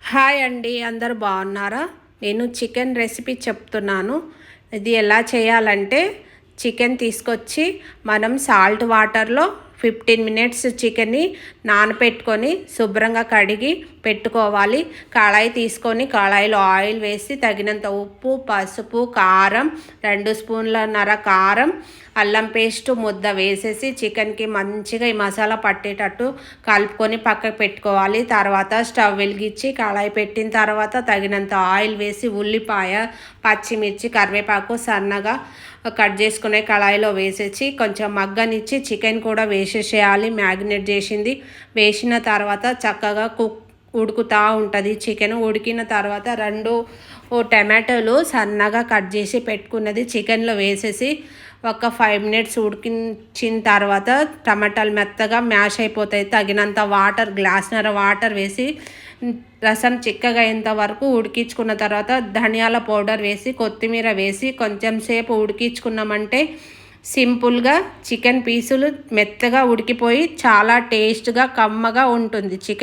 Hi అండి, అందరూ బాగున్నారా? నేను చికెన్ రెసిపీ చెప్తున్నాను. ఇది ఎలా చేయాలంటే, చికెన్ తీసుకొచ్చి మనం సాల్ట్ వాటర్లో 15 మినిట్స్ చికెన్ని నానపెట్టుకొని శుభ్రంగా కడిగి పెట్టుకోవాలి. కళాయి తీసుకొని కళాయిలో ఆయిల్ వేసి తగినంత ఉప్పు, పసుపు, కారం, 2 స్పూన్లన్నర కారం, అల్లం పేస్ట్ ముద్ద వేసేసి చికెన్కి మంచిగా ఈ మసాలా పట్టేటట్టు కలుపుకొని పక్కకు పెట్టుకోవాలి. తర్వాత స్టవ్ వెలిగించి కళాయి పెట్టిన తర్వాత తగినంత ఆయిల్ వేసి ఉల్లిపాయ, పచ్చిమిర్చి, కరివేపాకు సన్నగా కట్ చేసుకునే కళాయిలో వేసేసి కొంచెం మగ్గనిచ్చి చికెన్ కూడా వేసేసేయాలి. మ్యాగ్నేట్ చేసింది వేసిన తర్వాత చక్కగా ఉడుకుతూ ఉంటుంది. చికెన్ ఉడికిన తర్వాత 2 టమాటోలు సన్నగా కట్ చేసి పెట్టుకున్నది చికెన్లో వేసేసి ఒక 5 మినిట్స్ ఉడికించిన తర్వాత టమాటాలు మెత్తగా మ్యాష్ అయిపోతాయి. తగినంత వాటర్, గ్లాస్‌న్నర వాటర్ వేసి రసం చిక్కగా అయ్యేంత వరకు ఉడికించుకున్న తర్వాత ధనియాల పౌడర్ వేసి కొత్తిమీర వేసి కొంచెం సేపు ఉడికించుకున్నామంటే సింపుల్గా చికెన్ పీసులు మెత్తగా ఉడికిపోయి చాలా టేస్ట్గా కమ్మగా ఉంటుంది చికెన్.